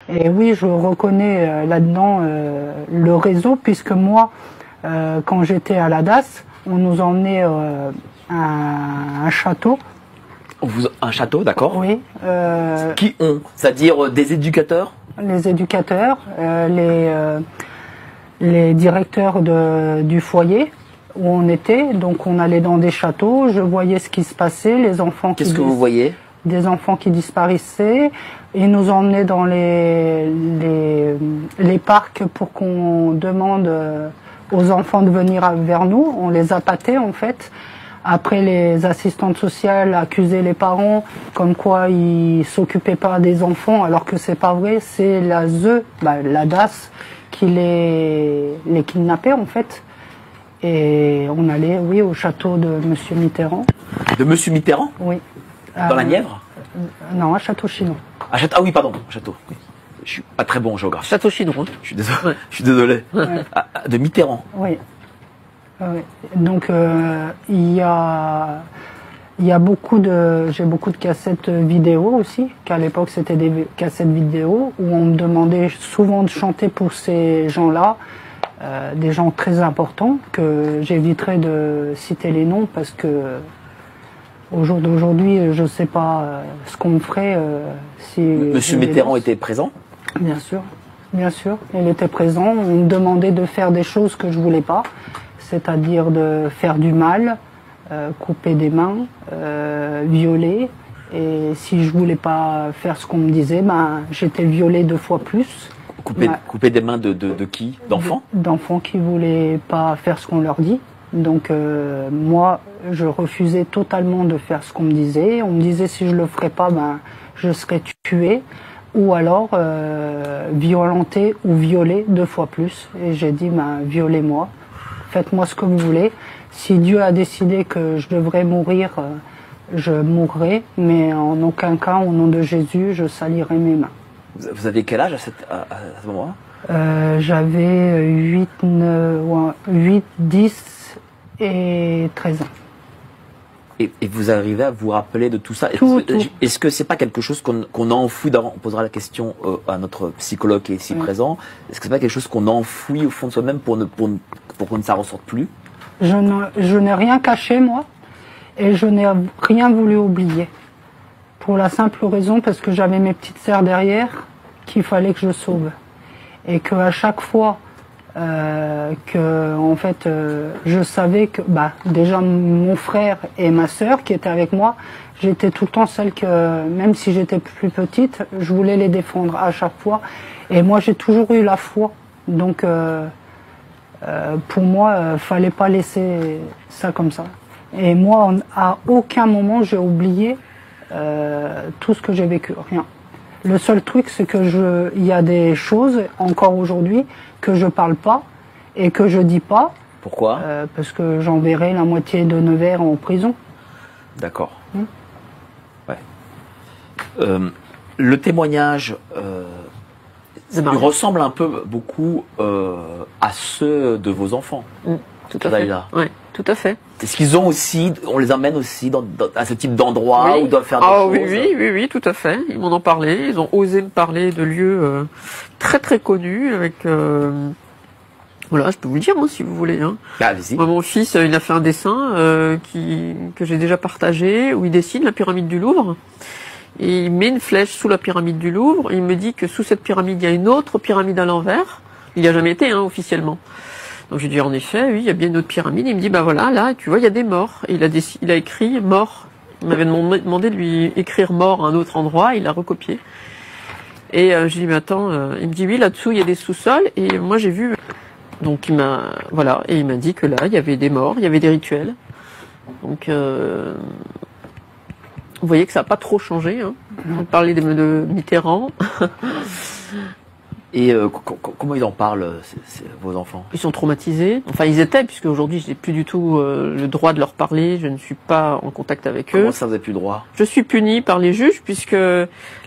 Et oui, je reconnais là-dedans le réseau, puisque moi, quand j'étais à la DAS, on nous emmenait à un château. Un château, d'accord. Oui. Qui ont? C'est-à-dire des éducateurs? Les éducateurs, les directeurs du foyer où on était. Donc on allait dans des châteaux, je voyais ce qui se passait, les enfants qui... Qu'est-ce que vous voyez? Des enfants qui disparaissaient. Ils nous emmenaient dans les parcs pour qu'on demande aux enfants de venir vers nous. On les appâtait en fait. Après, les assistantes sociales accusaient les parents comme quoi ils s'occupaient pas des enfants, alors que c'est pas vrai. C'est la DAS qui les kidnappait en fait. Et on allait, oui, au château de Monsieur Mitterrand. De Monsieur Mitterrand? Oui. Dans la Nièvre? Non, à Château-Chinon. Ah oui, pardon, château. Oui. Je suis pas très bon en géographie. Château-Chinon. Hein. Je suis désolé. Ouais. Je suis désolé. Ouais. De Mitterrand. Oui. Oui. Donc il y a beaucoup de, j'ai beaucoup de cassettes vidéo aussi, qu'à l'époque c'était des cassettes vidéo où on me demandait souvent de chanter pour ces gens-là, des gens très importants que j'éviterai de citer les noms parce que au jour d'aujourd'hui je sais pas ce qu'on me ferait si. Monsieur Mitterrand était présent? Bien sûr, il était présent. On me demandait de faire des choses que je voulais pas. C'est-à-dire de faire du mal, couper des mains, violer. Et si je voulais pas faire ce qu'on me disait, j'étais violée 2 fois plus. Couper des mains de qui? D'enfants? D'enfants qui voulaient pas faire ce qu'on leur dit. Donc moi, je refusais totalement de faire ce qu'on me disait. On me disait si je le ferais pas, je serais tuée. Ou alors violentée ou violée 2 fois plus. Et j'ai dit, violez-moi. Faites-moi ce que vous voulez. Si Dieu a décidé que je devrais mourir, je mourrai, mais en aucun cas, au nom de Jésus, je salirai mes mains. Vous aviez quel âge à ce moment-là? J'avais 8, 10 et 13 ans. Et vous arrivez à vous rappeler de tout ça? Est-ce que c'est pas quelque chose qu'on a enfoui? On posera la question à notre psychologue qui est ici présent. Est-ce que c'est pas quelque chose qu'on a enfoui au fond de soi-même pour que ça ressorte plus? Je n'ai rien caché, moi, et je n'ai rien voulu oublier. Pour la simple raison parce que j'avais mes petites sœurs derrière qu'il fallait que je sauve. Et qu'à chaque fois je savais que déjà mon frère et ma sœur qui étaient avec moi, j'étais tout le temps celle que, même si j'étais plus petite, je voulais les défendre à chaque fois. Et moi j'ai toujours eu la foi. Donc pour moi, fallait pas laisser ça comme ça. Et moi, à aucun moment j'ai oublié tout ce que j'ai vécu, rien. Le seul truc, c'est que il y a des choses, encore aujourd'hui, que je parle pas et que je dis pas. Pourquoi? Parce que j'enverrai la moitié de Nevers en prison. D'accord. Ouais. Le témoignage il ressemble un peu beaucoup à ceux de vos enfants. Tout à fait. Ouais, tout à fait. Est-ce qu'ils ont aussi, on les emmène aussi à ce type d'endroit où doivent faire des choses? Oui, tout à fait. Ils m'en ont parlé. Ils ont osé me parler de lieux très très connus avec. Voilà, je peux vous le dire si vous voulez. Hein. Allez-y. Moi, mon fils, il a fait un dessin que j'ai déjà partagé où il dessine la pyramide du Louvre. Et il met une flèche sous la pyramide du Louvre. Et il me dit que sous cette pyramide, il y a une autre pyramide à l'envers. Il n'y a jamais été, officiellement. Donc j'ai dit en effet, oui, il y a bien une autre pyramide. Il me dit voilà, là, tu vois, il y a des morts. Et il a écrit mort. Il m'avait demandé de lui écrire mort à un autre endroit. Il l'a recopié. Et je lui dis mais attends, il me dit oui, là-dessous il y a des sous-sols. Et moi j'ai vu. Donc il m'a dit que là il y avait des morts, il y avait des rituels. Donc vous voyez que ça n'a pas trop changé. On parlait de Mitterrand. Et comment ils en parlent, vos enfants? Ils sont traumatisés. Enfin, ils étaient, puisque aujourd'hui, je n'ai plus du tout le droit de leur parler. Je ne suis pas en contact avec eux. Comment ça, vous n'avez plus le droit? Je suis punie par les juges, puisque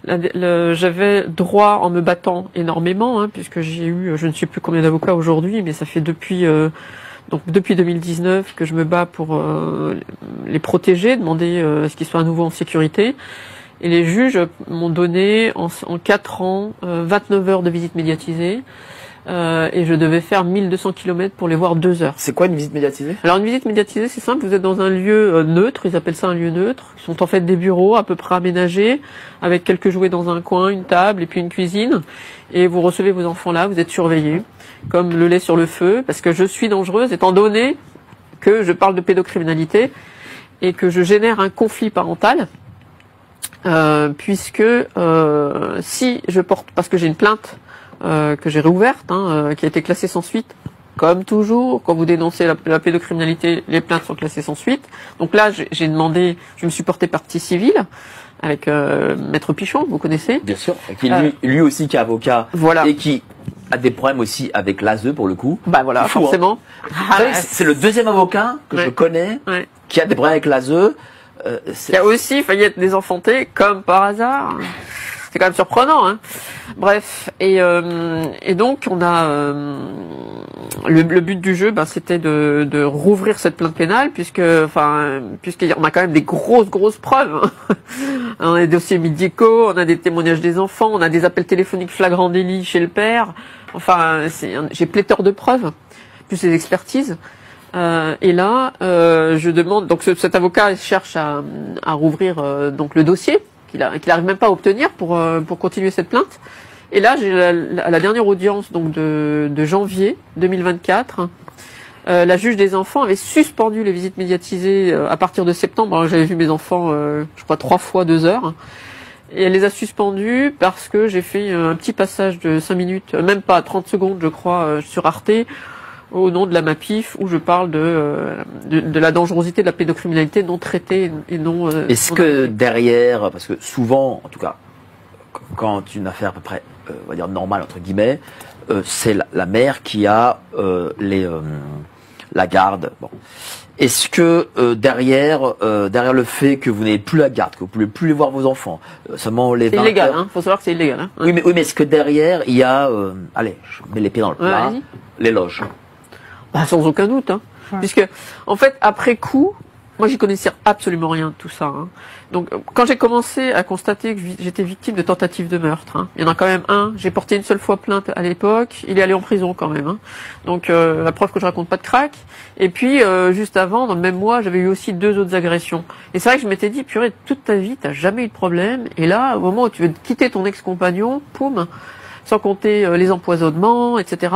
j'avais droit en me battant énormément, puisque j'ai eu, je ne sais plus combien d'avocats aujourd'hui, mais ça fait depuis 2019 que je me bats pour les protéger, demander à ce qu'ils soient à nouveau en sécurité. Et les juges m'ont donné en 4 ans 29 heures de visite médiatisée. Et je devais faire 1200 km pour les voir 2 heures. C'est quoi une visite médiatisée? Alors une visite médiatisée, c'est simple, vous êtes dans un lieu neutre, ils appellent ça un lieu neutre, qui sont en fait des bureaux à peu près aménagés, avec quelques jouets dans un coin, une table et puis une cuisine, et vous recevez vos enfants là, vous êtes surveillés, comme le lait sur le feu, parce que je suis dangereuse, étant donné que je parle de pédocriminalité, et que je génère un conflit parental, puisque si je porte, parce que j'ai une plainte, que j'ai réouverte, qui a été classée sans suite. Comme toujours, quand vous dénoncez la pédocriminalité, les plaintes sont classées sans suite. Donc là, j'ai demandé, je me suis porté partie civile avec Maître Pichon, vous connaissez. Bien sûr, qui lui aussi qui est avocat, voilà. Et qui a des problèmes aussi avec l'ASE pour le coup. Bah voilà, forcément. C'est le deuxième avocat que je connais qui a des problèmes avec l'ASE. Il y a aussi failli être désenfanté, comme par hasard. C'est quand même surprenant, hein. Bref, et donc on a le but du jeu, c'était de rouvrir cette plainte pénale, puisqu'on a quand même des grosses preuves. On a des dossiers médicaux, on a des témoignages des enfants, on a des appels téléphoniques flagrants délit chez le père. Enfin, j'ai pléthore de preuves, plus les expertises. Et là, je demande, donc cet avocat cherche à rouvrir donc le dossier qu'il arrive même pas à obtenir pour continuer cette plainte. Et là, j'ai la dernière audience donc de janvier 2024. La juge des enfants avait suspendu les visites médiatisées à partir de septembre. Alors, j'avais vu mes enfants, je crois 3 fois 2 heures. Et elle les a suspendues parce que j'ai fait un petit passage de 5 minutes, même pas 30 secondes, je crois, sur Arte, au nom de la MAPIF, où je parle de la dangerosité de la pédocriminalité non traitée et non... Est-ce que derrière, parce que souvent, en tout cas, quand une affaire à peu près, on va dire normale, entre guillemets, c'est la mère qui a la garde. Bon. Est-ce que derrière le fait que vous n'avez plus la garde, que vous ne pouvez plus voir vos enfants, seulement les 20 heures... C'est illégal, hein, faut savoir que c'est illégal. Hein. Oui, mais est-ce que derrière, il y a... allez, je mets les pieds dans le plat, les loges. Sans aucun doute, hein. Ouais. Puisque, en fait, après coup, moi j'y connaissais absolument rien de tout ça. Hein. Donc, quand j'ai commencé à constater que j'étais victime de tentative de meurtre, hein, il y en a quand même un, j'ai porté une seule fois plainte à l'époque, il est allé en prison quand même. Hein. Donc, la preuve que je raconte pas de crack. Et puis, juste avant, dans le même mois, j'avais eu aussi 2 autres agressions. Et c'est vrai que je m'étais dit, purée, toute ta vie, t'as jamais eu de problème. Et là, au moment où tu veux quitter ton ex-compagnon, poum, sans compter les empoisonnements, etc.,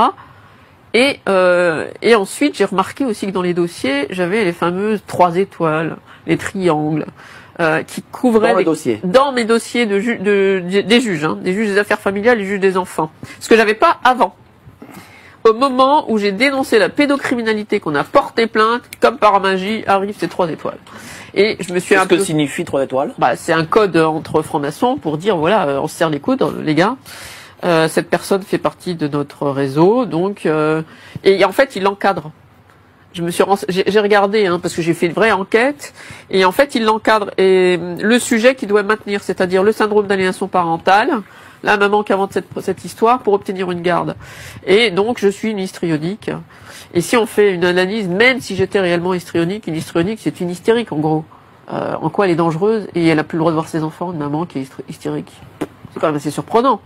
et ensuite, j'ai remarqué aussi que dans les dossiers, j'avais les fameuses 3 étoiles, les triangles, qui couvraient dans mes dossiers des juges, des juges des affaires familiales, des juges des enfants. Ce que j'avais pas avant. Au moment où j'ai dénoncé la pédocriminalité, qu'on a porté plainte, comme par magie, arrivent ces 3 étoiles. Et je me suis Qu'est-ce que signifie 3 étoiles? C'est un code entre francs-maçons pour dire, voilà, on se serre les coudes, les gars. Cette personne fait partie de notre réseau, donc et en fait il l'encadre. J'ai regardé, hein, parce que j'ai fait une vraie enquête, et en fait il l'encadre. Et le sujet qu'il doit maintenir, c'est-à-dire le syndrome d'aliénation parentale, la maman qui invente cette histoire pour obtenir une garde. Et donc je suis une histrionique. Et si on fait une analyse, même si j'étais réellement histrionique, une histrionique c'est une hystérique en gros. En quoi elle est dangereuse et elle a plus le droit de voir ses enfants, une maman qui est hystérique. C'est quand même assez surprenant.